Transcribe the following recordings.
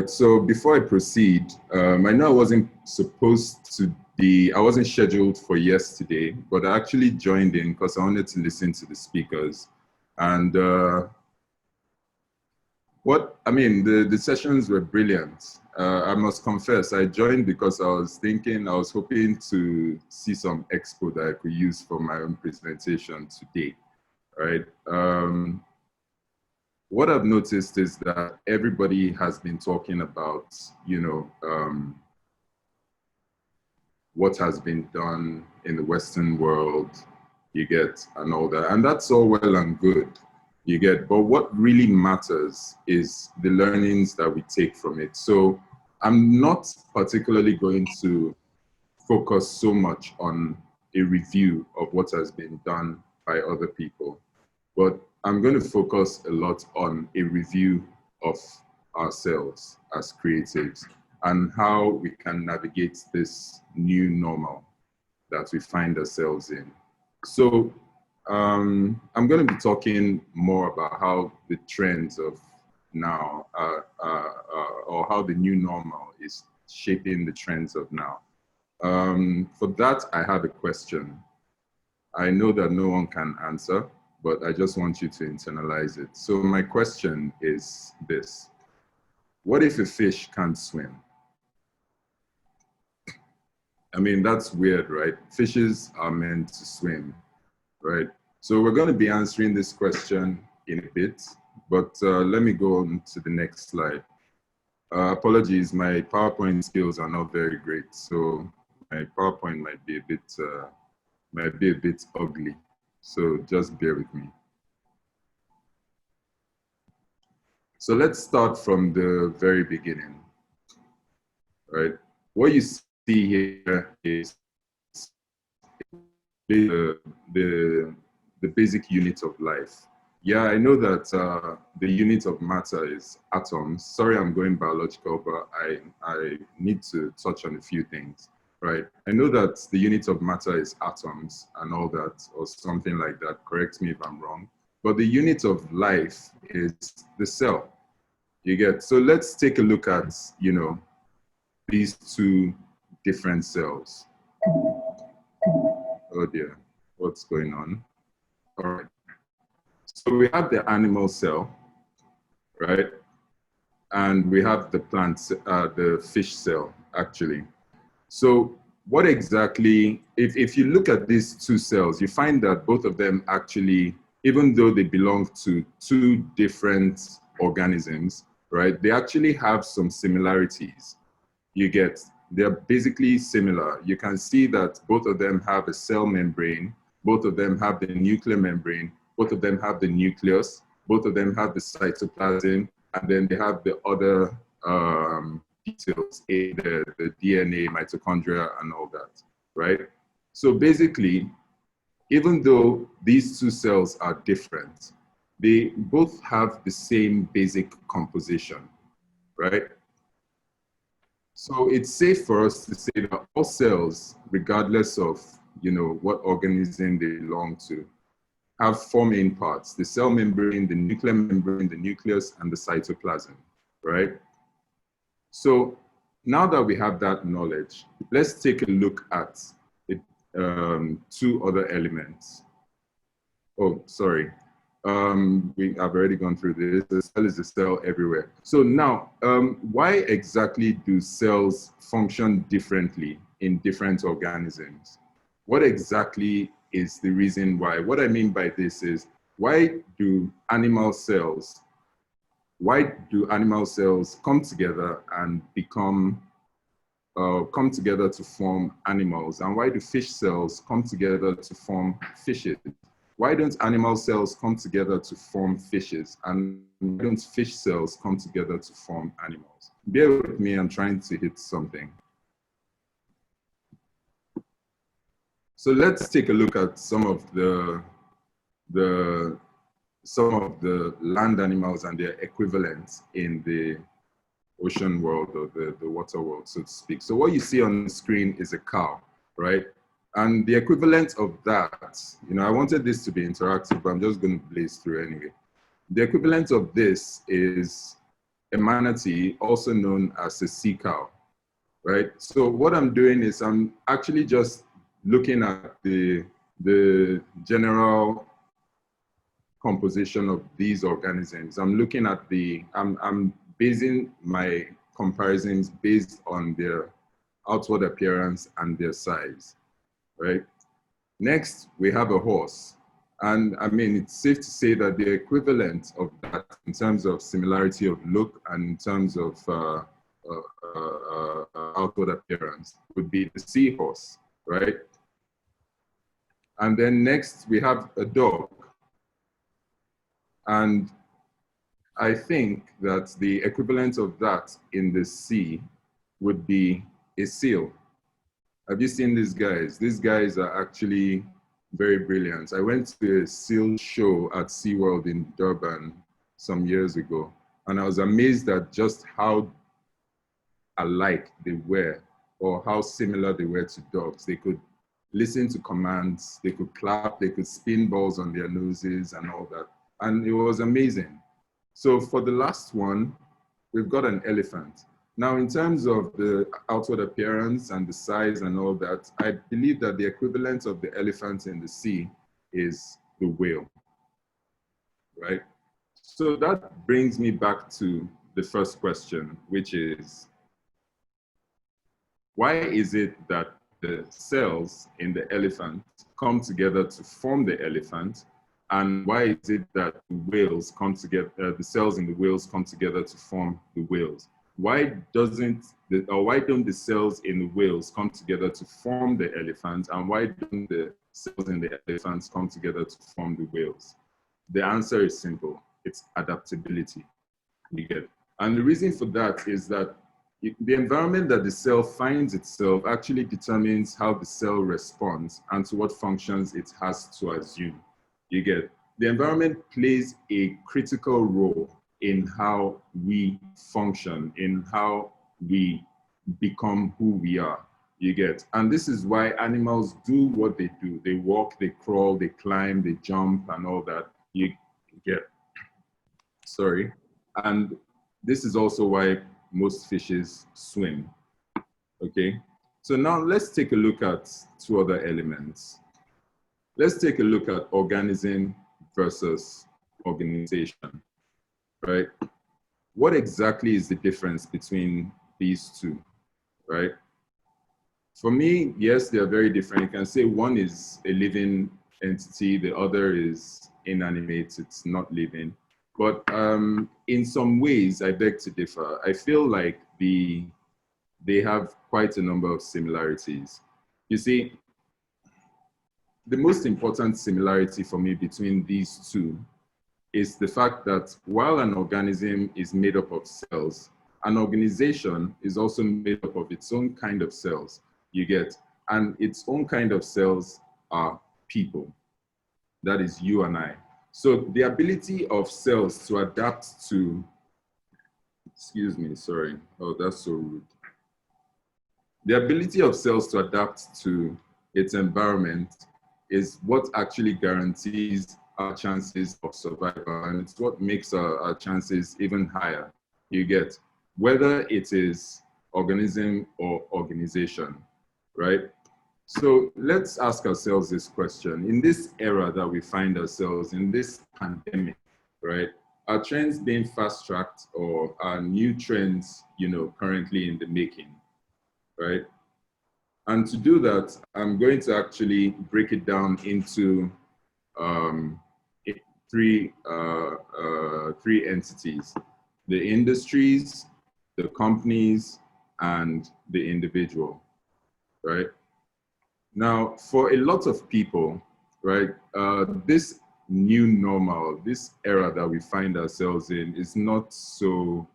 right, so before I proceed, I know I wasn't I wasn't scheduled for yesterday, but I actually joined in because I wanted to listen to the speakers. And the sessions were brilliant. I must confess, I joined because I was hoping to see some expo that I could use for my own presentation today, right? What I've noticed is that everybody has been talking about, what has been done in the Western world, you get, and all that. And that's all well and good, you get. But what really matters is the learnings that we take from it. So I'm not particularly going to focus so much on a review of what has been done by other people, but I'm going to focus a lot on a review of ourselves as creatives and how we can navigate this new normal that we find ourselves in. So I'm going to be talking more about how the trends of now, or how the new normal is shaping the trends of now. For that, I have a question. I know that no one can answer, but I just want you to internalize it. So my question is this: what if a fish can't swim? I mean, that's weird, right? Fishes are meant to swim, right? So we're going to be answering this question in a bit, but let me go on to the next slide. Apologies, my PowerPoint skills are not very great, so my PowerPoint might be a bit ugly. So just bear with me. So let's start from the very beginning, right? What you see here is the basic unit of life. Yeah, I know that the unit of matter is atoms. Sorry, I'm going biological, but I need to touch on a few things, right? I know that the unit of matter is atoms and all that, or something like that. Correct me if I'm wrong. But the unit of life is the cell, you get. So let's take a look at, these two different cells. Oh dear, what's going on? All right. So we have the animal cell, right? And we have the plant, the fish cell, actually. So what exactly, if you look at these two cells, you find that both of them actually, even though they belong to two different organisms, right, they actually have some similarities. You get, they're basically similar. You can see that both of them have a cell membrane, both of them have the nuclear membrane, both of them have the nucleus, both of them have the cytoplasm, and then they have the other details, the DNA, mitochondria, and all that, right? So basically, even though these two cells are different, they both have the same basic composition, right? So it's safe for us to say that all cells, regardless of what organism they belong to, have four main parts: the cell membrane, the nuclear membrane, the nucleus, and the cytoplasm, right? So now that we have that knowledge, let's take a look at the two other elements. Oh, sorry. We have already gone through this. The cell is a cell everywhere. So now, why exactly do cells function differently in different organisms? What exactly is the reason why? What I mean by this is, why do animal cells come together and come together to form animals? And why do fish cells come together to form fishes? Why don't animal cells come together to form fishes? And why don't fish cells come together to form animals? Bear with me, I'm trying to hit something. So let's take a look at some of the land animals and their equivalents in the ocean world, or the water world, so to speak. So what you see on the screen is a cow, right? And the equivalent of that, I wanted this to be interactive, but I'm just going to blaze through anyway. The equivalent of this is a manatee, also known as a sea cow, right? So what I'm doing is I'm actually just looking at the general composition of these organisms. I'm looking at I'm basing my comparisons based on their outward appearance and their size, right? Next, we have a horse. And I mean, it's safe to say that the equivalent of that in terms of similarity of look and in terms of outward appearance would be the seahorse, right? And then next, we have a dog. And I think that the equivalent of that in the sea would be a seal. Have you seen these guys? These guys are actually very brilliant. I went to a seal show at SeaWorld in Durban some years ago, and I was amazed at just how alike they were, or how similar they were to dogs. They could listen to commands, they could clap, they could spin balls on their noses and all that. And it was amazing. So for the last one, we've got an elephant. Now, in terms of the outward appearance and the size and all that, I believe that the equivalent of the elephant in the sea is the whale, right? So that brings me back to the first question, which is, why is it that the cells in the elephant come together to form the elephant? And why is it that the whales come together, the cells in the whales come together to form the whales? Why don't the cells in the whales come together to form the elephant? And why don't the cells in the elephants come together to form the whales? The answer is simple. It's adaptability. You get it? And the reason for that is that the environment that the cell finds itself actually determines how the cell responds and to what functions it has to assume. You get it? The environment plays a critical role in how we function, in how we become who we are. You get? And this is why animals do what they do. They walk, they crawl, they climb, they jump, and all that. You get? Sorry. And this is also why most fishes swim. Okay? So now let's take a look at two other elements. Let's take a look at organism versus organization, right? What exactly is the difference between these two, right? For me, yes, they are very different. You can say one is a living entity, the other is inanimate, it's not living. But in some ways, I beg to differ. I feel like they have quite a number of similarities. You see, the most important similarity for me between these two is the fact that while an organism is made up of cells, an organization is also made up of its own kind of cells, you get, and its own kind of cells are people. That is you and I. So the ability of cells to adapt to, excuse me, sorry, oh, that's so rude. The ability of cells to adapt to its environment is what actually guarantees our chances of survival, and it's what makes our chances even higher. You get, whether it is organism or organization, right? So let's ask ourselves this question. In this era that we find ourselves, in this pandemic, right? Are trends being fast-tracked, or are new trends, currently in the making, right? And to do that, I'm going to actually break it down into three entities: the industries, the companies, and the individual, right? Now, for a lot of people, right, this new normal, this era that we find ourselves in is not so,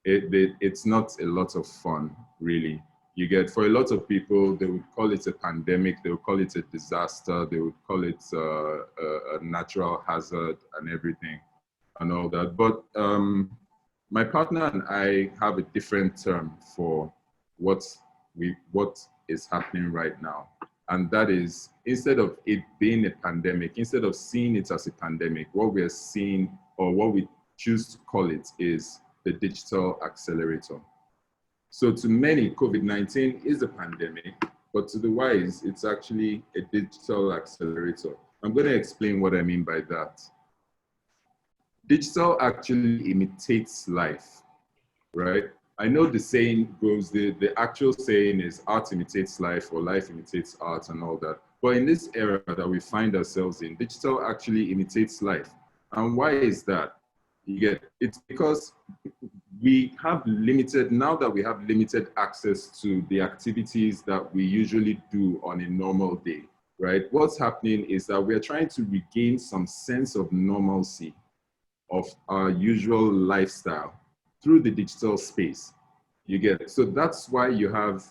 it's not a lot of fun, really. You get, for a lot of people, they would call it a pandemic, they would call it a disaster, they would call it a natural hazard and everything and all that. But my partner and I have a different term for what is happening right now. And that is, instead of it being a pandemic, instead of seeing it as a pandemic, what we are seeing, or what we choose to call it, is the digital accelerator. So to many, COVID-19 is a pandemic, but to the wise, it's actually a digital accelerator. I'm going to explain what I mean by that. Digital actually imitates life, right? I know the saying goes, the actual saying is art imitates life or life imitates art and all that. But in this era that we find ourselves in, digital actually imitates life. And why is that? It's because now that we have limited access to the activities that we usually do on a normal day, right? What's happening is that we're trying to regain some sense of normalcy of our usual lifestyle through the digital space. So that's why you have,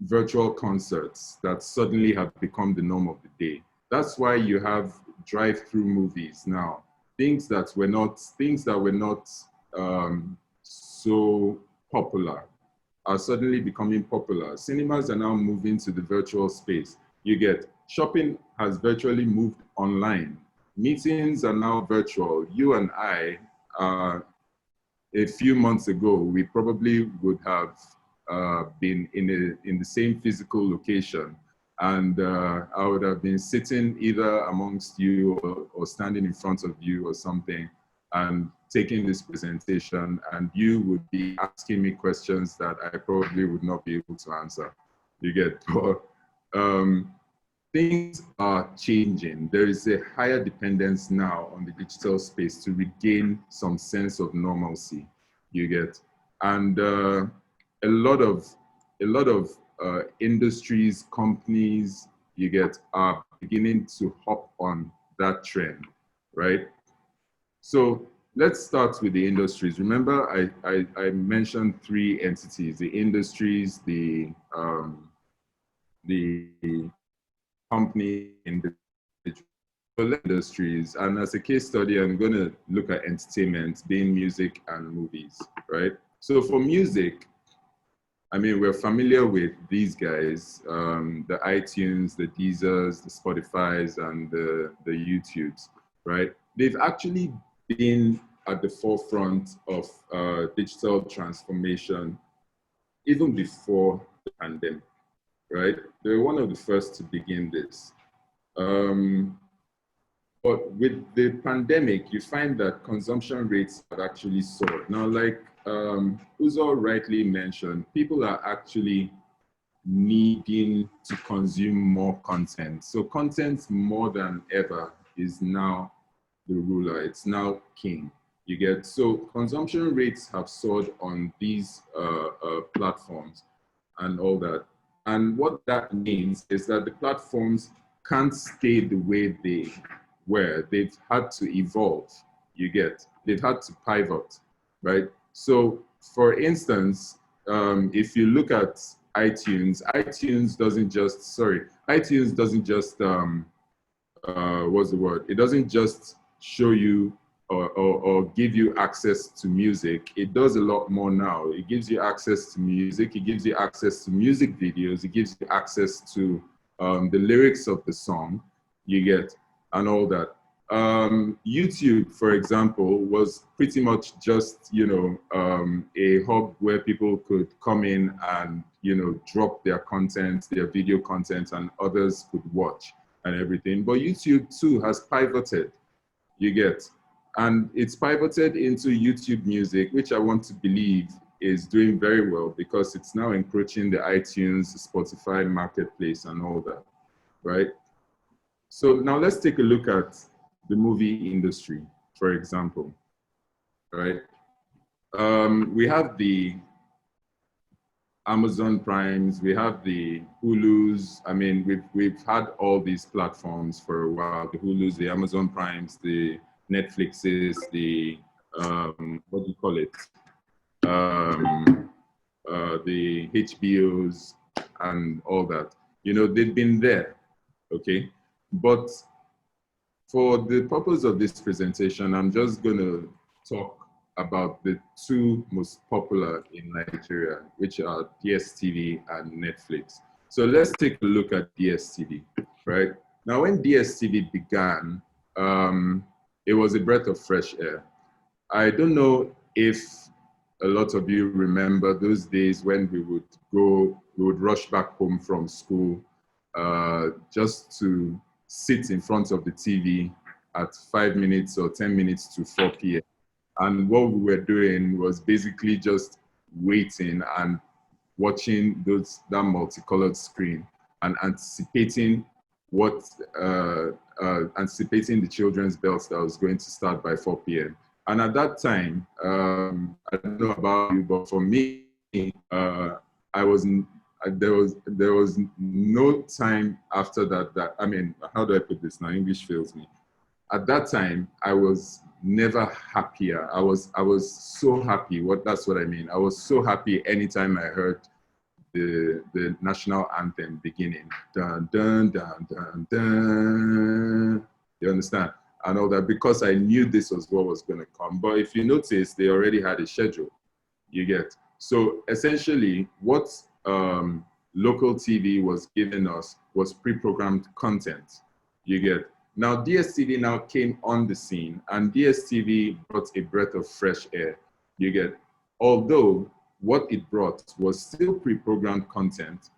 virtual concerts that suddenly have become the norm of the day. That's why you have drive-through movies now. Things that were not so popular are suddenly becoming popular. Cinemas are now moving to the virtual space. Shopping has virtually moved online. Meetings are now virtual. You and I, a few months ago, we probably would have been in the same physical location, and I would have been sitting either amongst you or standing in front of you or something and taking this presentation, and you would be asking me questions that I probably would not be able to answer. But things are changing. There is a higher dependence now on the digital space to regain some sense of normalcy. And a lot of industries, companies, are beginning to hop on that trend, right? So let's start with the industries. Remember, I mentioned three entities: the industries, the company, industries. And as a case study, I'm going to look at entertainment, being music and movies, right? So for music, I mean, we're familiar with these guys, the iTunes, the Deezers, the Spotifys, and the YouTubes, right? They've actually been at the forefront of digital transformation even before the pandemic, right? They were one of the first to begin this. But with the pandemic, you find that consumption rates have actually soared. Now, like Uzo rightly mentioned, people are actually needing to consume more content. So content more than ever is now the ruler. It's now king. So consumption rates have soared on these platforms and all that. And what that means is that the platforms can't stay the way they were. They've had to evolve. They've had to pivot, right? So for instance, if you look at iTunes doesn't just, what's the word? It doesn't just show you or give you access to music. It does a lot more now. It gives you access to music. It gives you access to music videos. It gives you access to the lyrics of the song, and all that. YouTube, for example, was pretty much just, a hub where people could come in and, drop their content, their video content, and others could watch and everything. But YouTube too has pivoted, and it's pivoted into YouTube Music, which I want to believe is doing very well because it's now encroaching the iTunes, Spotify marketplace and all that, right? So now let's take a look at the movie industry, for example, right? We have the Amazon Primes, we have the Hulus. I mean, we've had all these platforms for a while: the Hulus, the Amazon Primes, the Netflixes, the what do you call it? The HBOs and all that. They've been there, okay? But for the purpose of this presentation, I'm just going to talk about the two most popular in Nigeria, which are DSTV and Netflix. So let's take a look at DSTV, right? Now, when DSTV began, it was a breath of fresh air. I don't know if a lot of you remember those days when we would rush back home from school just to sit in front of the TV at 5 minutes or 10 minutes to 4 p.m. And what we were doing was basically just waiting and watching that multicolored screen and anticipating anticipating the children's bells that was going to start by 4 p.m. And at that time, I don't know about you, but for me, there was no time after that. I mean, how do I put this now? English fails me. At that time, I was never happier. I was so happy. That's what I mean. I was so happy anytime I heard the national anthem beginning. Dun, dun, dun, dun, dun. You understand? And all that, because I knew this was what was going to come. But if you notice, they already had a schedule. You get. So essentially, what local TV was giving us was pre-programmed content. You get. Now, DSTV now came on the scene, and DSTV brought a breath of fresh air. You get. Although what it brought was still pre-programmed content,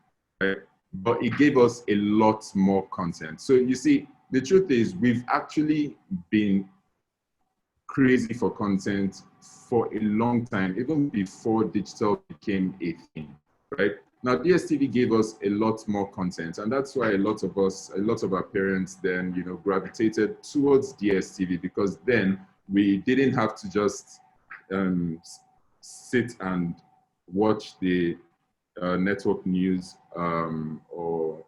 right? But it gave us a lot more content. So you see, the truth is we've actually been crazy for content for a long time, even before digital became a thing, right? Now, DSTV gave us a lot more content, and that's why a lot of our parents then, you know, gravitated towards DSTV, because then we didn't have to just sit and watch the network news or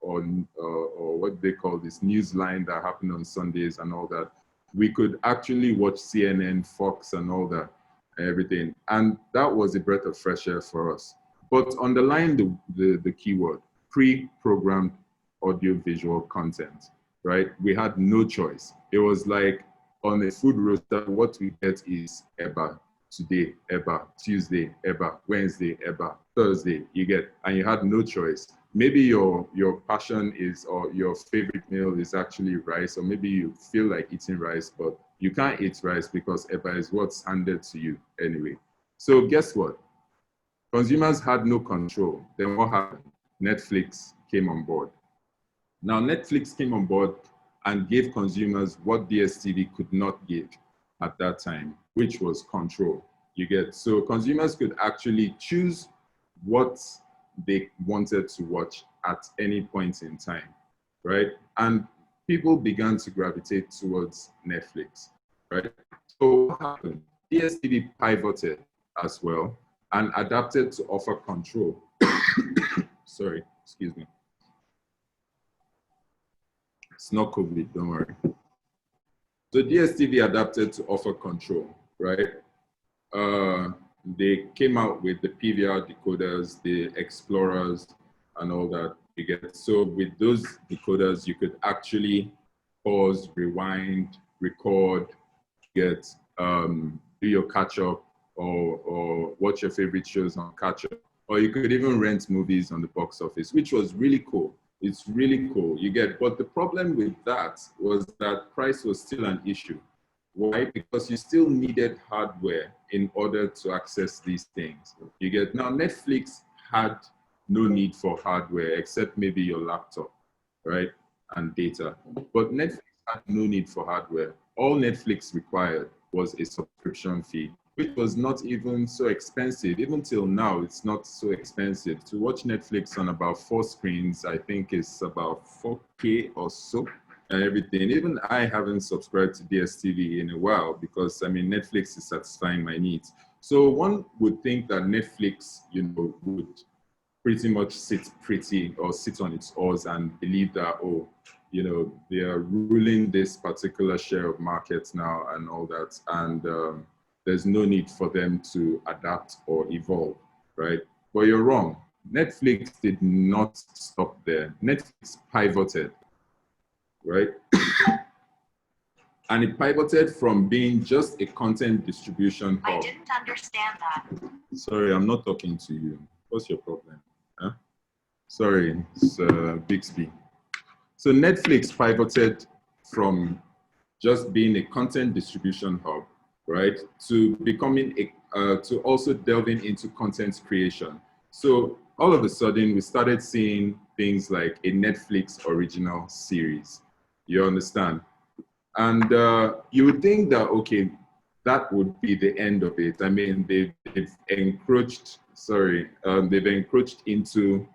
what they call this news line that happened on Sundays and all that. We could actually watch CNN, Fox, and all that, everything, and that was a breath of fresh air for us. But underline the keyword, pre-programmed audio-visual content, right? We had no choice. It was like on a food roster, what we get is EBA. Today, EBA. Tuesday, EBA. Wednesday, EBA. Thursday, you get, and you had no choice. Maybe your passion is, or your favorite meal is actually rice, or maybe you feel like eating rice, but you can't eat rice because EBA is what's handed to you anyway. So guess what? Consumers had no control. Then what happened? Netflix came on board. Now, Netflix came on board and gave consumers what DSTV could not give at that time, which was control. You get, so consumers could actually choose what they wanted to watch at any point in time, right? And people began to gravitate towards Netflix, right? So what happened? DSTV pivoted as well and adapted to offer control. Sorry, excuse me. It's not COVID, don't worry. So DSTV adapted to offer control, right? They came out with the PVR decoders, the Explorers, and all that. You get, so with those decoders, you could actually pause, rewind, record, get do your catch up, or watch your favorite shows on catch up, or you could even rent movies on the box office, which was really cool. It's really cool, you get, but the problem with that was that price was still an issue. Why? Because you still needed hardware in order to access these things. You get, now Netflix had no need for hardware except maybe your laptop, right? And data. But Netflix had no need for hardware. All Netflix required was a subscription fee, which was not even so expensive. Even till now, it's not so expensive. To watch Netflix on about 4 screens, I think it's about 4K or so. And everything. Even I haven't subscribed to DSTV in a while because, I mean, Netflix is satisfying my needs. So one would think that Netflix, you know, would pretty much sit on its oars and believe that, oh, you know, they are ruling this particular share of markets now and all that. And there's no need for them to adapt or evolve, right? But you're wrong. Netflix did not stop there. Netflix pivoted. Right? And it pivoted from being just a content distribution hub. I didn't understand that. Sorry, I'm not talking to you. What's your problem? Huh? Sorry, it's Bixby. So Netflix pivoted from just being a content distribution hub, right, to becoming to also delving into content creation. So all of a sudden, we started seeing things like a Netflix original series. You understand? And you would think that, okay, that would be the end of it. I mean, they've encroached, they've encroached into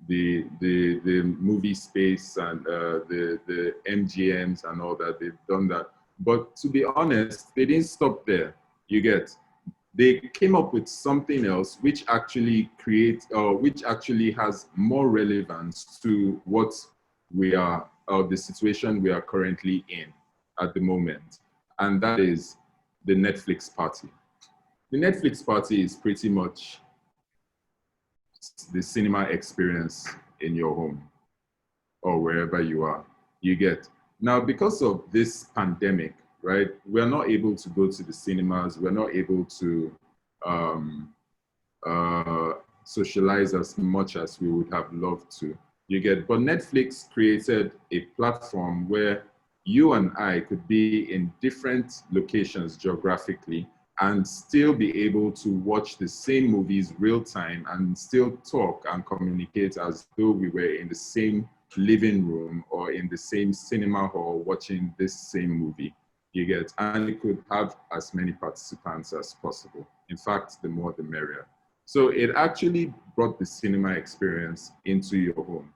the movie space and the MGMs and all that. They've done that. But to be honest, they didn't stop there. You get? They came up with something else which actually which actually has more relevance to what we are, or the situation we are currently in at the moment. And that is the Netflix party. The Netflix party is pretty much the cinema experience in your home or wherever you are. You get? Now, because of this pandemic, right, we're not able to go to the cinemas. We're not able to socialize as much as we would have loved to. You get? But Netflix created a platform where you and I could be in different locations geographically and still be able to watch the same movies real time and still talk and communicate as though we were in the same living room or in the same cinema hall watching this same movie. You get? And it could have as many participants as possible. In fact, the more the merrier. So it actually brought the cinema experience into your home.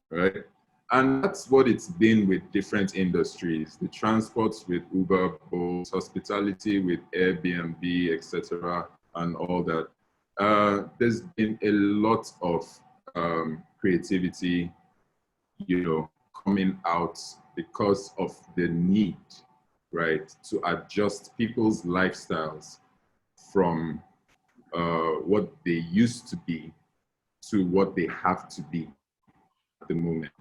Right? And that's what it's been with different industries, the transports with Uber, Bolt, hospitality with Airbnb, etc., and all that. There's been a lot of creativity, coming out because of the need, right, to adjust people's lifestyles from what they used to be to what they have to be at the moment.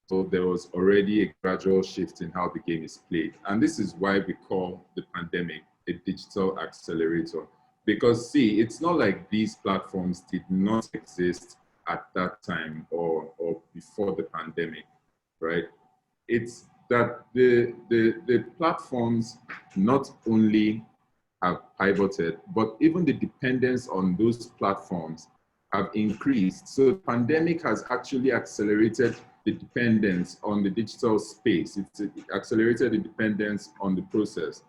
So there was already a gradual shift in how the game is played. And this is why we call the pandemic a digital accelerator. Because see, it's not like these platforms did not exist at that time or before the pandemic, right? It's that the platforms not only have pivoted, but even the dependence on those platforms have increased. So the pandemic has actually accelerated the dependence on the digital space. It's accelerated the dependence on the process.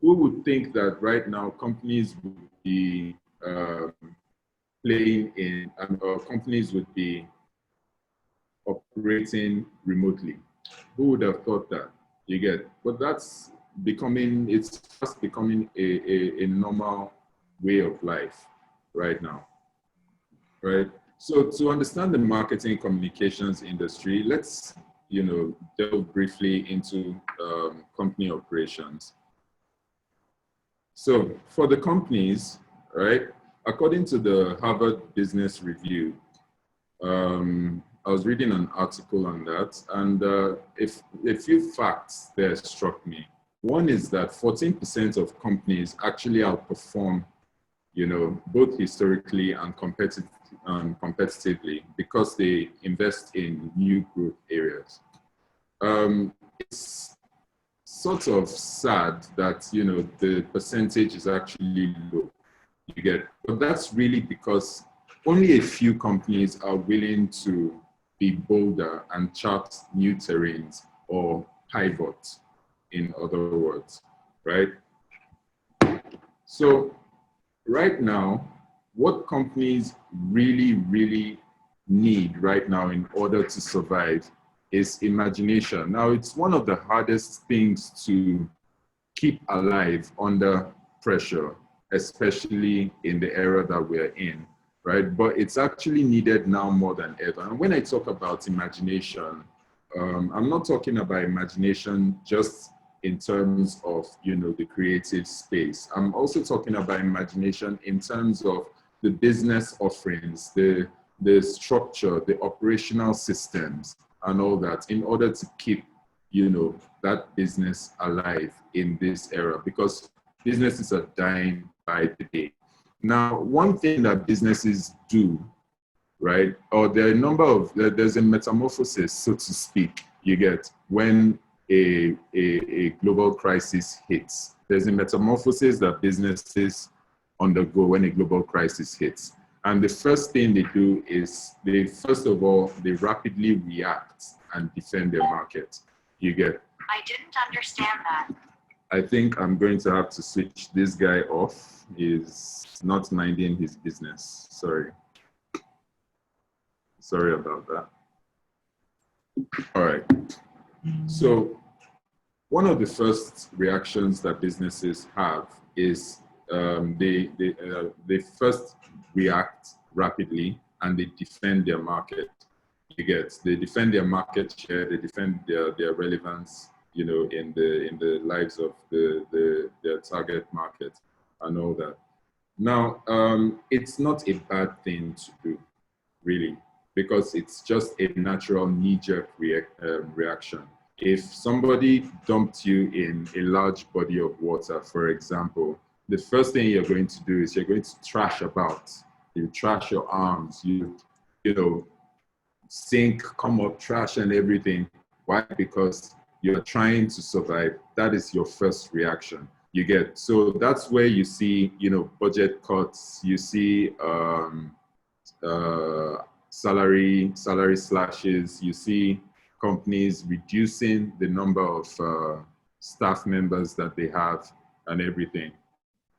Who would think that right now companies would be companies would be operating remotely? Who would have thought that? You get? But that's it's just becoming a normal way of life right now. Right. So to understand the marketing communications industry, let's delve briefly into company operations. So for the companies, right, according to the Harvard Business Review, I was reading an article on that, and a few facts there struck me. One is that 14% of companies actually outperform, both historically and competitively because they invest in new growth areas. It's sort of sad that, the percentage is actually low, you get, but that's really because only a few companies are willing to be bolder and chart new terrains or pivot, in other words, right? So right now, what companies really, really need right now in order to survive is imagination. Now, it's one of the hardest things to keep alive under pressure, especially in the era that we're in, right? But it's actually needed now more than ever. And when I talk about imagination, I'm not talking about imagination just in terms of, the creative space. I'm also talking about imagination in terms of the business offerings, the structure, the operational systems, and all that, in order to keep, that business alive in this era, because businesses are dying by the day. Now, one thing that businesses do, right, or there's a metamorphosis, so to speak, You get when a global crisis hits, there's a metamorphosis that businesses undergo when a global crisis hits. And the first thing they do is first of all, they rapidly react and defend their market. You get. I didn't understand that. I think I'm going to have to switch this guy off. He's not minding his business. Sorry. Sorry about that. All right. So one of the first reactions that businesses have is they first react rapidly and they defend their market. They defend their market share, they defend their relevance, you know, in the lives of their target market and all that. Now, it's not a bad thing to do, really, because it's just a natural knee-jerk reaction. If somebody dumped you in a large body of water, for example, the first thing you're going to do is you're going to trash about. You trash your arms, you know, sink, come up, trash and everything. Why? Because you're trying to survive. That is your first reaction. You get, so that's where you see, you know, budget cuts, you see salary slashes, you see companies reducing the number of staff members that they have and everything.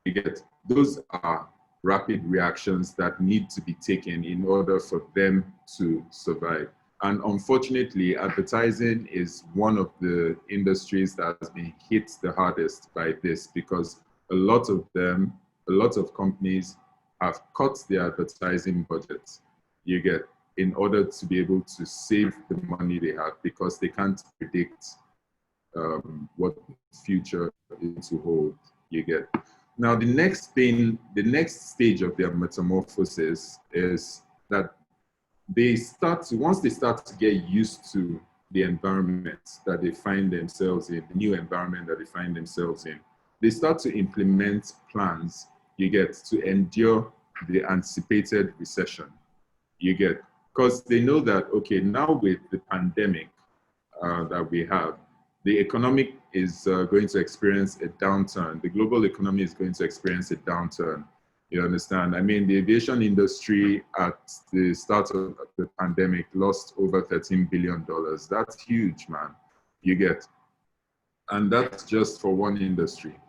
You get, those are rapid reactions that need to be taken in order for them to survive. And unfortunately, advertising is one of the industries that has been hit the hardest by this, because a lot of companies have cut their advertising budgets. You get, in order to be able to save the money they have, because they can't predict what the future is to hold. You get. Now, the next stage of their metamorphosis is that once they start to get used to the environment that they find themselves in, the new environment that they find themselves in, they start to implement plans, you get, to endure the anticipated recession. You get, because they know that, okay, now with the pandemic that we have, the economic is going to experience a downturn. The global economy is going to experience a downturn. You understand? I mean, the aviation industry at the start of the pandemic lost over $13 billion. That's huge, man. You get, and that's just for one industry.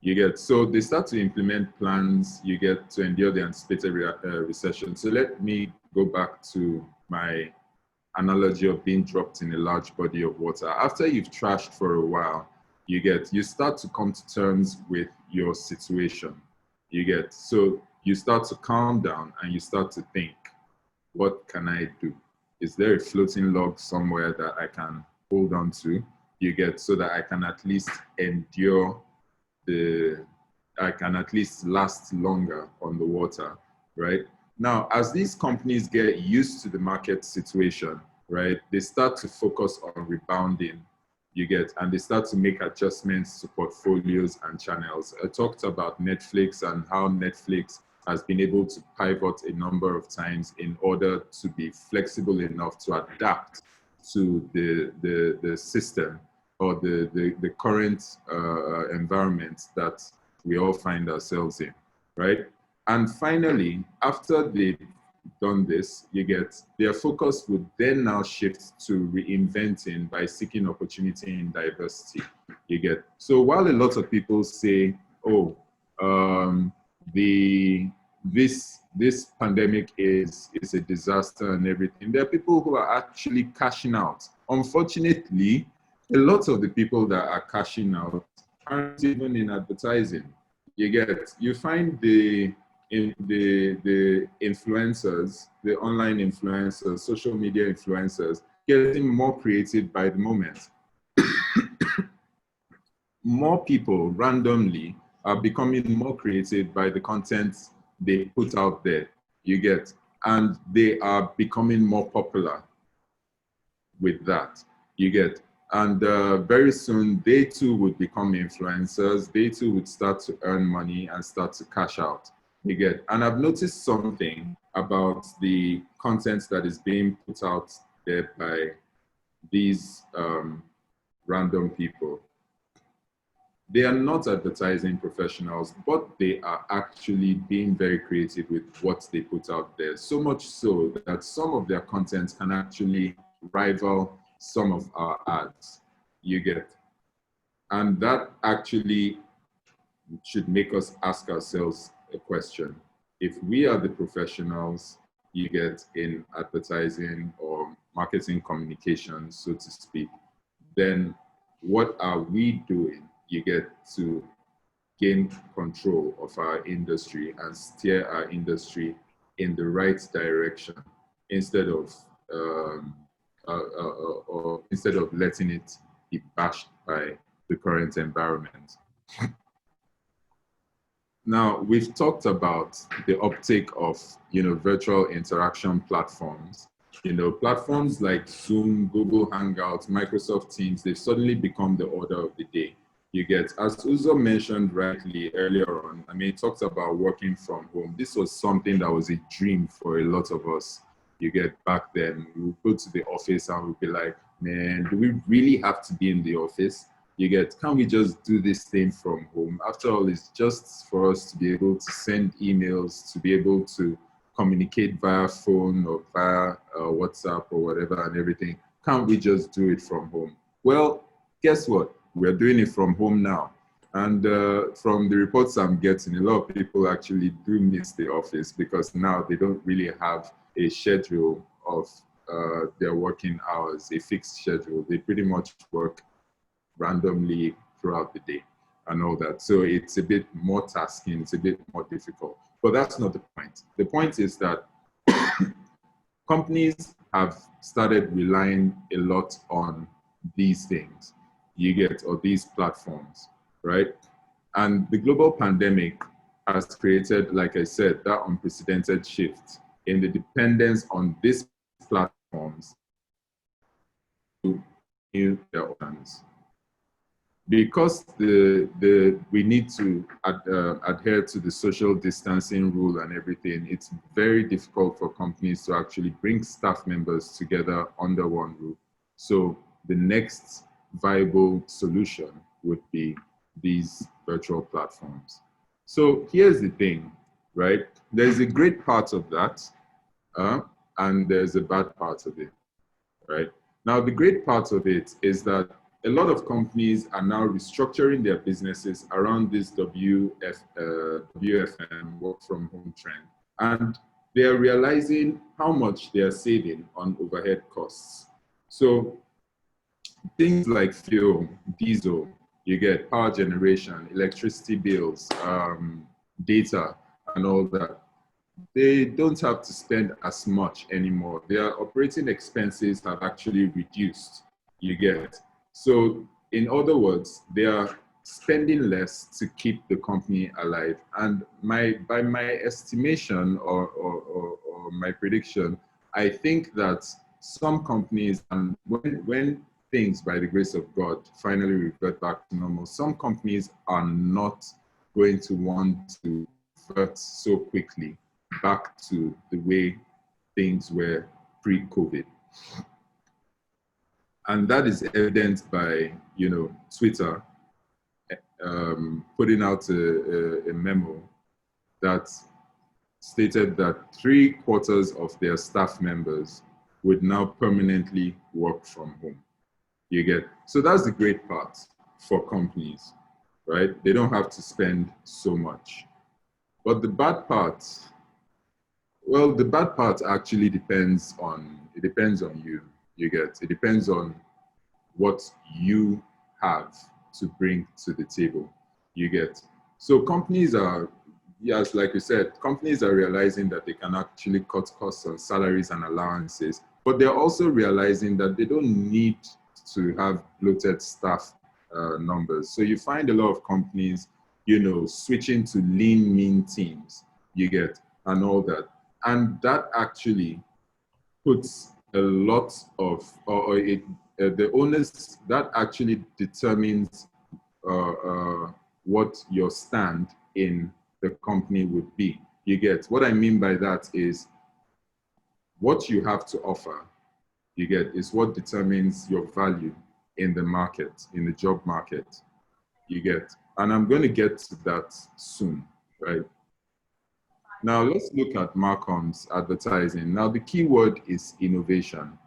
You get, so they start to implement plans, you get, to endure the anticipated recession. So let me go back to my analogy of being dropped in a large body of water. After you've trashed for a while, you start to come to terms with your situation. You get, so you start to calm down and you start to think, what can I do? Is there a floating log somewhere that I can hold on to? You get, so that I can at least endure I can at least last longer on the water, right? Now, as these companies get used to the market situation, right, they start to focus on rebounding, you get, and they start to make adjustments to portfolios and channels. I talked about Netflix and how Netflix has been able to pivot a number of times in order to be flexible enough to adapt to the system or the current environment that we all find ourselves in, right? And finally, after they've done this, you get, their focus would then now shift to reinventing by seeking opportunity in diversity. You get, so while a lot of people say, oh, this pandemic is a disaster and everything, there are people who are actually cashing out. Unfortunately, a lot of the people that are cashing out aren't even in advertising. You get, you find the influencers, the online influencers, social media influencers, getting more creative by the moment. More people randomly are becoming more creative by the content they put out there, you get, and they are becoming more popular with that, you get. And very soon, they too would become influencers. They too would start to earn money and start to cash out. You get, and I've noticed something about the content that is being put out there by these random people, they are not advertising professionals, but they are actually being very creative with what they put out there. So much so that some of their content can actually rival some of our ads. You get. And that actually should make us ask ourselves a question. If we are the professionals you get in advertising or marketing communications, so to speak, then what are we doing? You get to gain control of our industry and steer our industry in the right direction instead of or instead of letting it be bashed by the current environment. Now, we've talked about the uptake of, virtual interaction platforms. Platforms like Zoom, Google Hangouts, Microsoft Teams, they've suddenly become the order of the day. You get, as Uzo mentioned rightly earlier on, he talked about working from home. This was something that was a dream for a lot of us. You get, back then, we would go to the office and we'd be like, man, do we really have to be in the office? You get, can't we just do this thing from home? After all, it's just for us to be able to send emails, to be able to communicate via phone or via WhatsApp or whatever and everything. Can't we just do it from home? Well, guess what? We're doing it from home now. And from the reports I'm getting, a lot of people actually do miss the office because now they don't really have a schedule of their working hours, a fixed schedule. They pretty much work randomly throughout the day and all that. So it's a bit more tasking, it's a bit more difficult. But that's not the point. The point is that companies have started relying a lot on these things, you get, or these platforms, right? And the global pandemic has created, like I said, that unprecedented shift in the dependence on these platforms to new their organs. Because we need to adhere to the social distancing rule and everything, it's very difficult for companies to actually bring staff members together under one roof. So the next viable solution would be these virtual platforms. So here's the thing, right? There's a great part of that, and there's a bad part of it, right? Now, the great part of it is that a lot of companies are now restructuring their businesses around this WFM, work from home trend. And they are realizing how much they are saving on overhead costs. So things like fuel, diesel, you get power generation, electricity bills, data, and all that. They don't have to spend as much anymore. Their operating expenses have actually reduced, you get. So in other words, they are spending less to keep the company alive. And by my estimation or my prediction, I think that some companies, and when things, by the grace of God, finally revert back to normal, some companies are not going to want to revert so quickly back to the way things were pre-COVID. And that is evident by, Twitter putting out a memo that stated that 3/4 of their staff members would now permanently work from home. You get, so that's the great part for companies, right? They don't have to spend so much. But the bad part, well, the bad part actually depends on you. You get, it depends on what you have to bring to the table. You get, so companies are, yes, like you said, companies are realizing that they can actually cut costs on salaries and allowances, but they're also realizing that they don't need to have bloated staff numbers. So you find a lot of companies, switching to lean, mean teams, you get, and all that. And that actually puts a lot of, the onus, that actually determines what your stand in the company would be. You get, what I mean by that is what you have to offer You get, it's what determines your value in the market, in the job market. You get, and I'm going to get to that soon, right? Now let's look at Marcom's advertising. Now the keyword is innovation.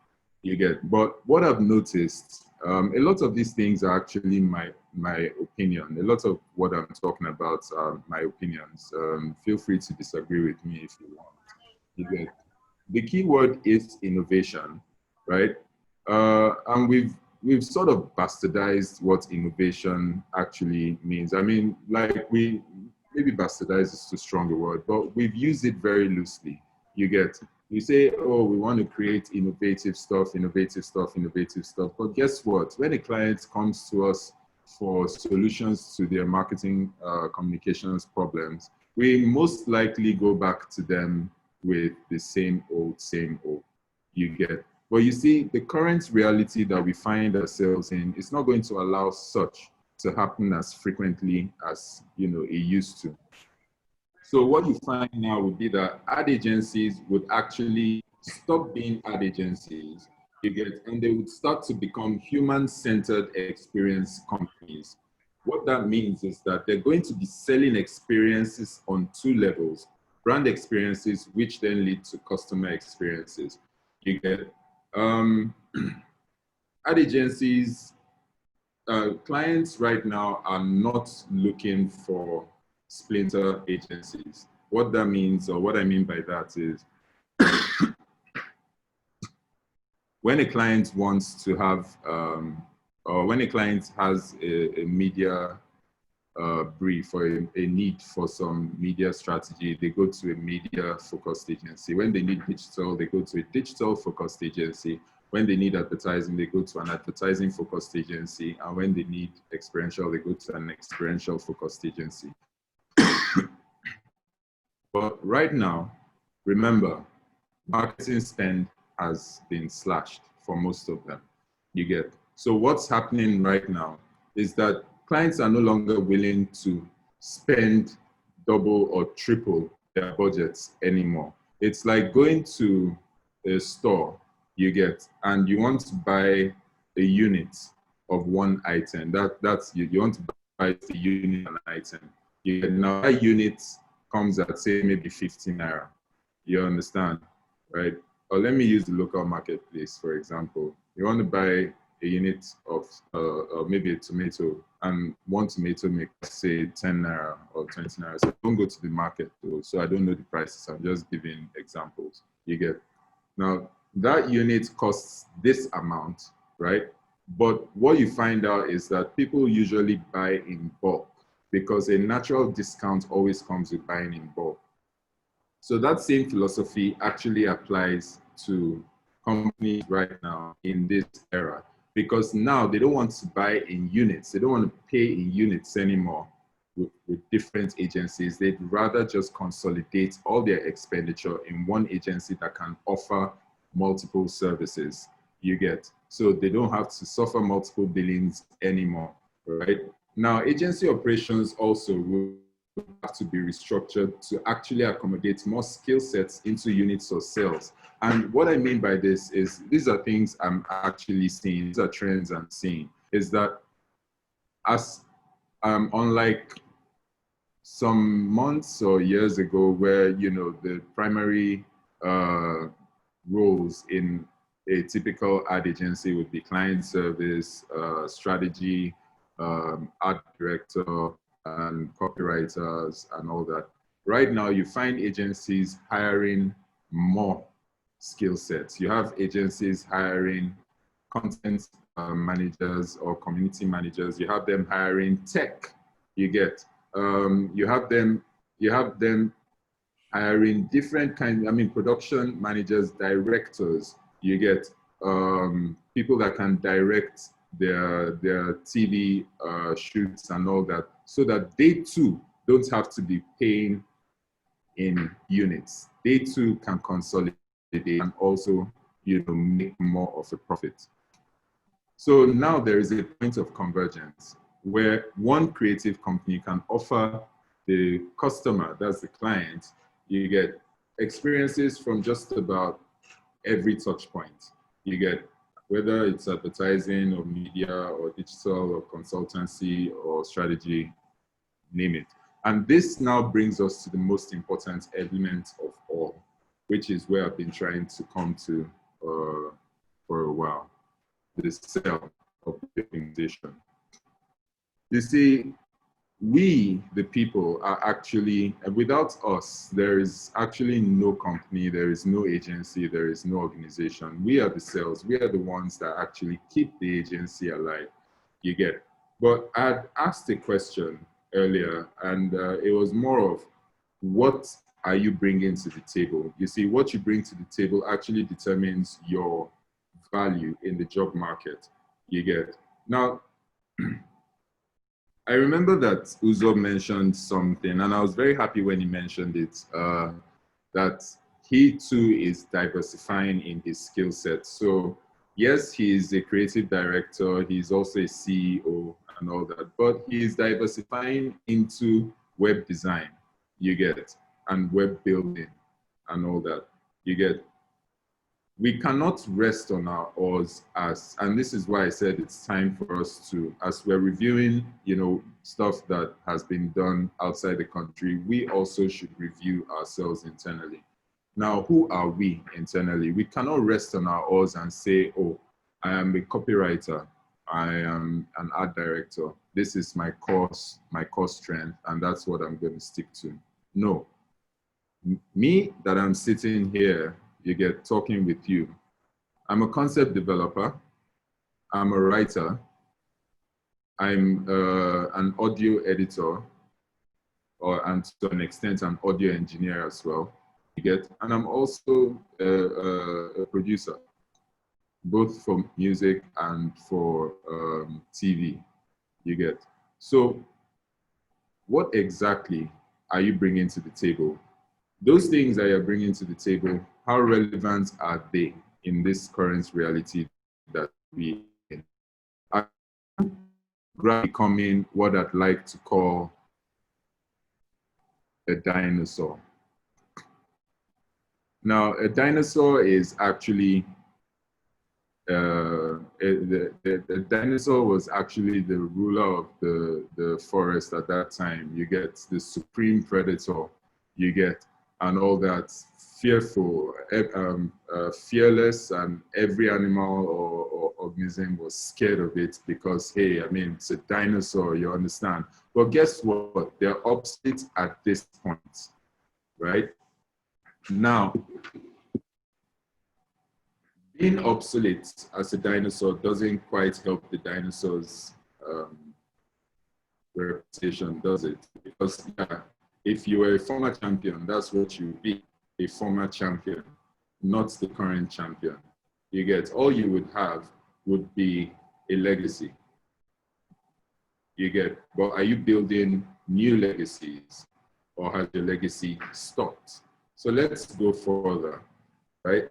You get, but what I've noticed, a lot of these things are actually my opinion. A lot of what I'm talking about are my opinions. Feel free to disagree with me if you want. You get, the keyword is innovation, right? And we've sort of bastardized what innovation actually means. I mean, like maybe bastardize is too strong a word, but we've used it very loosely. You get, you say, oh, we want to create innovative stuff, innovative stuff, innovative stuff. But guess what? When a client comes to us for solutions to their marketing communications problems, we most likely go back to them with the same old, you get. But you see, the current reality that we find ourselves in is not going to allow such to happen as frequently as it used to. So what you find now would be that ad agencies would actually stop being ad agencies, you get, and they would start to become human-centered experience companies. What that means is that they're going to be selling experiences on two levels: brand experiences, which then lead to customer experiences. You get, ad agencies, clients right now are not looking for splinter agencies. What that means, or what I mean by that is, when a client wants to have, or when a client has a media brief or a need for some media strategy, they go to a media focused agency. When they need digital, they go to a digital focused agency. When they need advertising, they go to an advertising focused agency. And when they need experiential, they go to an experiential focused agency. But right now, remember, marketing spend has been slashed for most of them. You get. So what's happening right now is that clients are no longer willing to spend double or triple their budgets anymore. It's like going to a store, you get, and you want to buy a unit of one item. That's you want to buy the unit of an item. You get, now that unit comes at, say, maybe 15 naira. You understand, right? Or let me use the local marketplace, for example. You want to buy a unit of maybe a tomato, and one tomato makes, say, 10 naira or 20 naira. So don't go to the market though, so I don't know the prices. I'm just giving examples. You get. Now, that unit costs this amount, right? But what you find out is that people usually buy in bulk, because a natural discount always comes with buying in bulk. So that same philosophy actually applies to companies right now in this era, because now they don't want to buy in units. They don't want to pay in units anymore with different agencies. They'd rather just consolidate all their expenditure in one agency that can offer multiple services, you get. So they don't have to suffer multiple billings anymore, right? Now, agency operations also will have to be restructured to actually accommodate more skill sets into units or sales. And what I mean by this is, these are things I'm actually seeing, these are trends I'm seeing, is that as unlike some months or years ago where, the primary roles in a typical ad agency would be client service, strategy, art director, and copywriters and all that. Right now, you find agencies hiring more skill sets. You have agencies hiring content managers or community managers. You have them hiring tech. You get. You have them hiring different kinds. I mean, production managers, directors. You get people that can direct their TV shoots and all that, so that they too don't have to be paying in units. They too can consolidate and also, make more of a profit. So now there is a point of convergence where one creative company can offer the customer, that's the client, you get experiences from just about every touch point. You get, whether it's advertising or media or digital or consultancy or strategy, name it. And this now brings us to the most important element of all, which is where I've been trying to come to for a while, the sell of the organization. You see, we, the people, are actually, without us, there is actually no company, there is no agency, there is no organization. We are the cells. We are the ones that actually keep the agency alive. You get. But I'd asked a question earlier, and it was more of, what are you bringing to the table? You see, what you bring to the table actually determines your value in the job market. You get. Now, I remember that Uzo mentioned something, and I was very happy when he mentioned it, that he too is diversifying in his skill set. So yes, he is a creative director, he's also a CEO and all that, but he is diversifying into web design, you get, and web building and all that, you get. We cannot rest on our oars and this is why I said it's time for us to, as we're reviewing, stuff that has been done outside the country, we also should review ourselves internally. Now, who are we internally? We cannot rest on our oars and say, oh, I am a copywriter, I am an art director, this is my core strength, and that's what I'm going to stick to. No. Me, that I'm sitting here, you get, talking with you, I'm a concept developer, I'm a writer, I'm an audio editor, and to an extent an audio engineer as well, you get, and I'm also a producer, both for music and for TV, you get. So what exactly are you bringing to the table? Those things that you're bringing to the table, how relevant are they in this current reality that we in? Are becoming what I'd like to call a dinosaur? Now, a dinosaur is actually, the dinosaur was actually the ruler of the forest at that time. You get the supreme predator, you get, and all that, fearful, fearless, and every animal or organism was scared of it because, hey, I mean, it's a dinosaur, you understand? But guess what? They're obsolete at this point, right? Now, being obsolete as a dinosaur doesn't quite help the dinosaur's reputation, does it? Because yeah, if you were a former champion, that's what you would be, a former champion, not the current champion. You get, all you would have would be a legacy. You get, but are you building new legacies, or has your legacy stopped? So let's go further, right?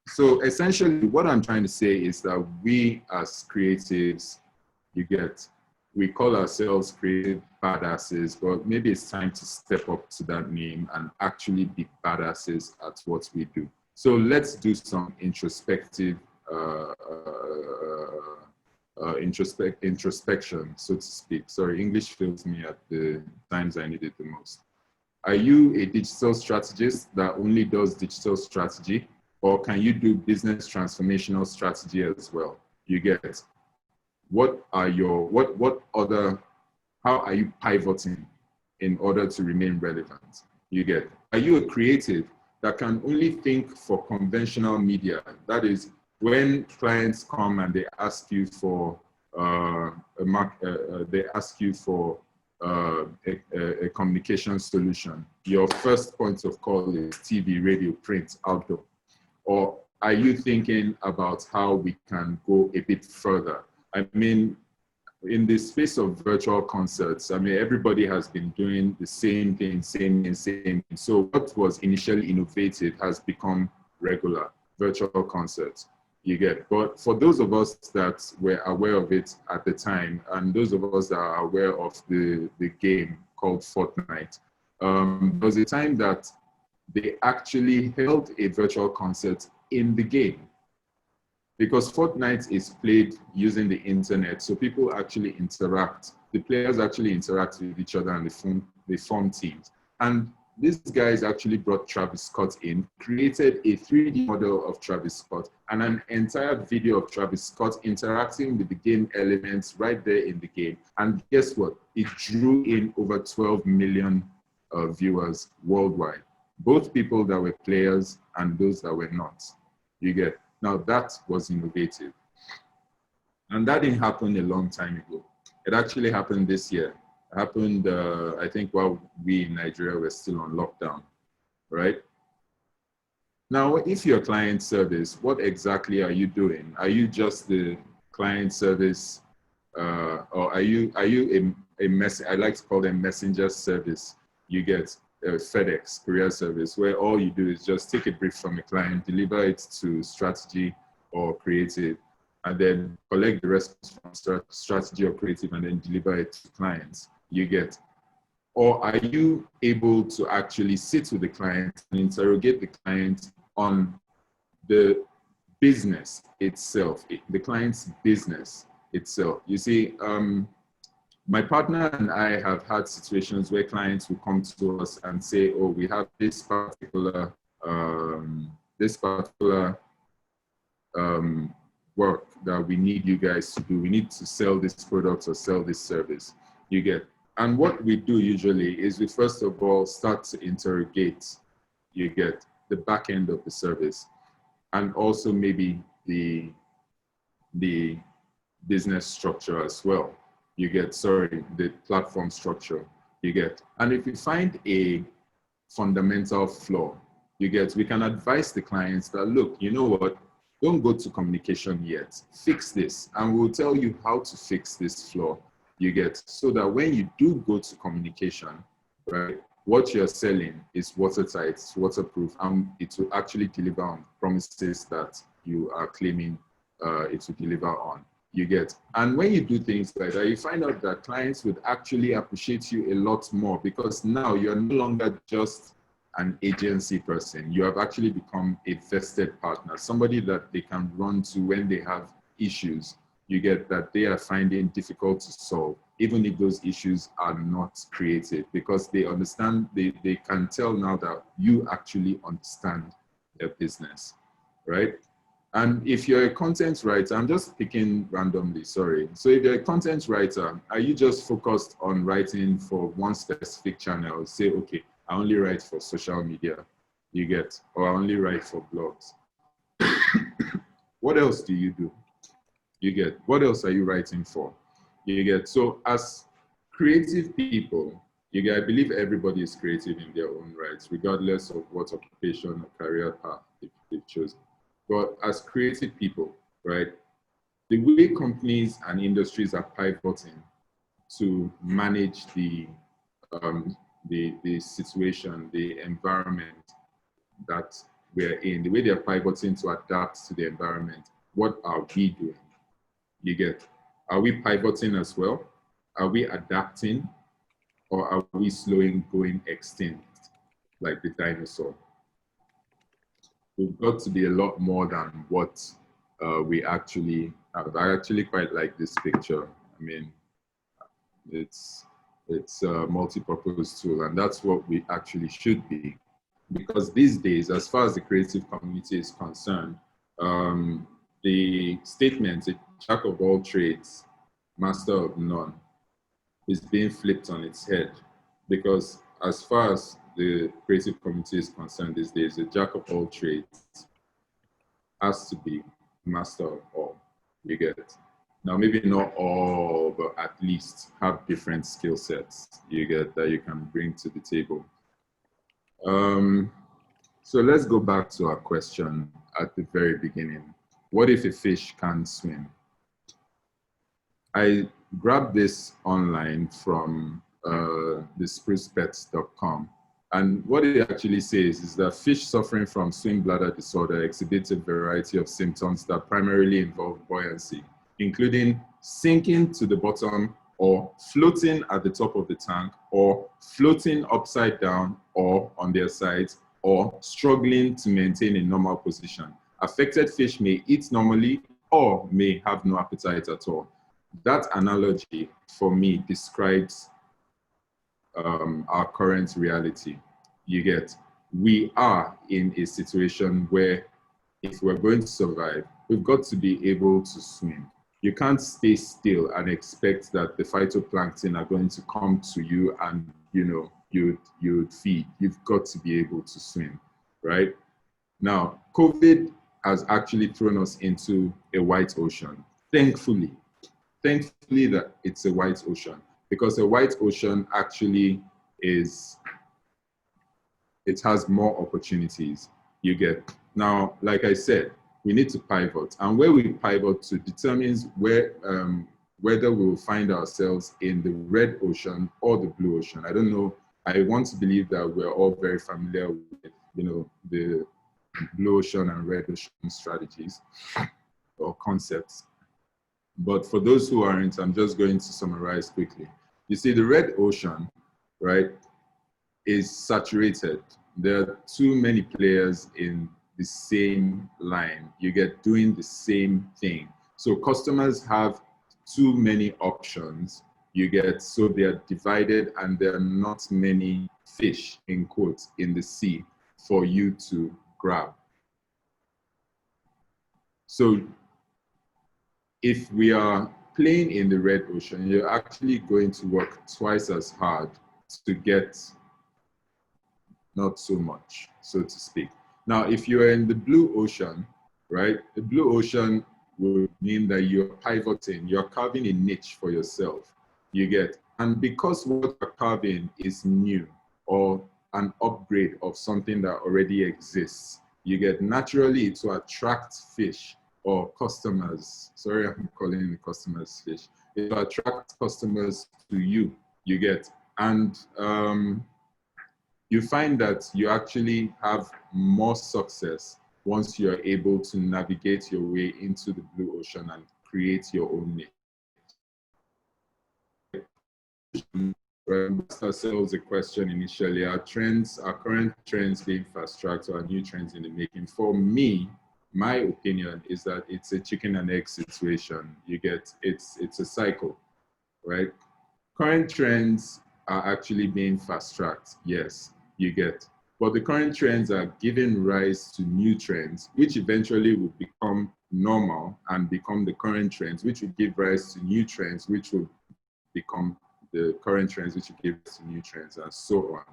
So essentially what I'm trying to say is that we as creatives, you get, we call ourselves creative badasses, but maybe it's time to step up to that name and actually be badasses at what we do. So let's do some introspective, introspection, so to speak. Sorry, English fails me at the times I need it the most. Are you a digital strategist that only does digital strategy? Or can you do business transformational strategy as well? You get, what are your, what other, how are you pivoting in order to remain relevant? You get, are you a creative that can only think for conventional media? That is, when clients come and they ask you for they ask you for a communication solution, your first point of call is TV, radio, print, outdoor. Or are you thinking about how we can go a bit further? I mean, in the space of virtual concerts, I mean, everybody has been doing the same thing, same. So what was initially innovative has become regular, virtual concerts, you get. But for those of us that were aware of it at the time, and those of us that are aware of the game called Fortnite, there was a time that they actually held a virtual concert in the game. because Fortnite is played using the internet, so people actually interact. The players actually interact with each other and they form teams. And this guys actually brought Travis Scott in, created a 3D model of Travis Scott and an entire video of Travis Scott interacting with the game elements right there in the game. And guess what? It drew in over 12 million viewers worldwide, both people that were players and those that were not. You get. Now that was innovative. And that didn't happen a long time ago. It actually happened this year. It happened, I think, while we in Nigeria were still on lockdown, right? Now, if you're client service, what exactly are you doing? Are you just the client service, or are you I like to call them messenger service? You get FedEx, courier service, where all you do is just take a brief from a client, deliver it to strategy or creative, and then collect the response from strategy or creative and then deliver it to clients. You get. Or are you able to actually sit with the client and interrogate the client on the business itself, the client's business itself? You see, my partner and I have had situations where clients will come to us and say, oh, we have this particular work that we need you guys to do. We need to sell this product or sell this service. You get. And what we do usually is we first of all start to interrogate, you get, the back end of the service, and also maybe the business structure as well. You get, the platform structure, you get. And if you find a fundamental flaw, you get, we can advise the clients that, look, you know what, don't go to communication yet, fix this, and we'll tell you how to fix this flaw, you get, so that when you do go to communication, right, what you're selling is watertight, it's waterproof, and it will actually deliver on promises that you are claiming it will deliver on. You get. And when you do things like that, you find out that clients would actually appreciate you a lot more, because now you're no longer just an agency person. You have actually become a vested partner, somebody that they can run to when they have issues, you get, that they are finding difficult to solve, even if those issues are not creative, because they understand, they can tell now that you actually understand their business, right? And if you're a content writer, I'm just picking randomly, sorry. So if you're a content writer, are you just focused on writing for one specific channel? Say, okay, I only write for social media, you get, or I only write for blogs. What else do you do? You get, what else are you writing for? You get, so as creative people, you get, I believe everybody is creative in their own rights, regardless of what occupation or career path they've chosen. But as creative people, right, the way companies and industries are pivoting to manage the situation, the environment that we're in, the way they're pivoting to adapt to the environment, what are we doing? You get, are we pivoting as well? Are we adapting? Or are we slowing going extinct like the dinosaur? We've got to be a lot more than what we actually have. I actually quite like this picture. I mean, it's a multi-purpose tool, and that's what we actually should be. Because these days, as far as the creative community is concerned, the statement, a jack of all trades, master of none, is being flipped on its head. Because as far as the creative community is concerned these days, a jack of all trades has to be master of all, you get. Now, maybe not all, but at least have different skill sets, you get, that you can bring to the table. So let's go back to our question at the very beginning. What if a fish can't swim? I grabbed this online from thesprucepets.com. And what it actually says is that fish suffering from swim bladder disorder exhibit a variety of symptoms that primarily involve buoyancy, including sinking to the bottom or floating at the top of the tank or floating upside down or on their sides or struggling to maintain a normal position. affected fish may eat normally or may have no appetite at all. That analogy for me describes our current reality. You get, we are in a situation where if we're going to survive, we've got to be able to swim. You can't stay still and expect that the phytoplankton are going to come to you and, you know, you'd feed. You've got to be able to swim, right? Now, COVID has actually thrown us into a white ocean. Thankfully that it's a white ocean, because a white ocean actually is, it has more opportunities. You get, now, like I said, we need to pivot, and where we pivot to determines where whether we will find ourselves in the red ocean or the blue ocean. I don't know. I want to believe that we're all very familiar with, you know, the blue ocean and red ocean strategies or concepts. But for those who aren't, I'm just going to summarize quickly. You see, the red ocean, right, is saturated. There are too many players in the same line. You get doing the same thing. So customers have too many options. You get, so they are divided and there are not many fish, in quotes, in the sea for you to grab. So if we are playing in the red ocean, you're actually going to work twice as hard to get not so much, so to speak. Now, if you're in the blue ocean, right, the blue ocean will mean that you're pivoting, you're carving a niche for yourself, you get. And because what you're carving is new or an upgrade of something that already exists, you get, naturally to attract fish or customers, sorry, I'm calling the customers fish, it will attract customers to you, you get. And you find that you actually have more success once you're able to navigate your way into the blue ocean and create your own niche. We asked ourselves a question initially: our current trends being fast tracked, or new trends in the making? For me, my opinion is that it's a chicken and egg situation. You get, it's a cycle, right? Current trends are actually being fast tracked, yes, you get. But the current trends are giving rise to new trends, which eventually will become normal and become the current trends, which will give rise to new trends, which will become the current trends, which will give rise to new trends, and so on.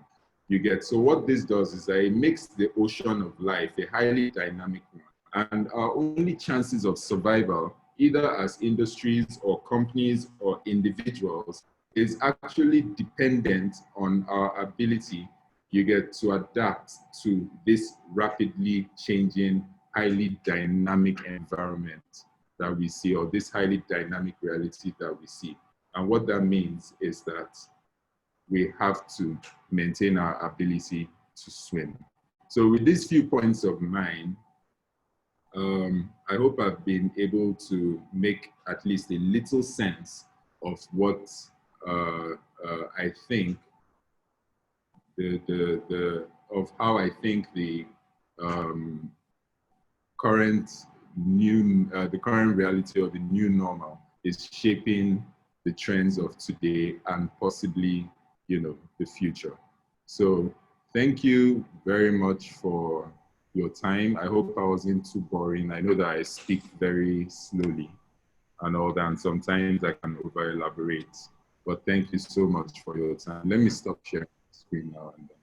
You get, so what this does is that it makes the ocean of life a highly dynamic one. And our only chances of survival, either as industries or companies or individuals, is actually dependent on our ability, you get, to adapt to this rapidly changing, highly dynamic environment that we see, or this highly dynamic reality that we see. And what that means is that we have to maintain our ability to swim. So with these few points of mine, I hope I've been able to make at least a little sense of what I think of how I think the current reality, or the new normal, is shaping the trends of today and possibly, you know, the future. So thank you very much for your time. I hope I wasn't too boring. I know that I speak very slowly and all that, and sometimes I can over elaborate, but thank you so much for your time. Let me stop sharing the screen now and then.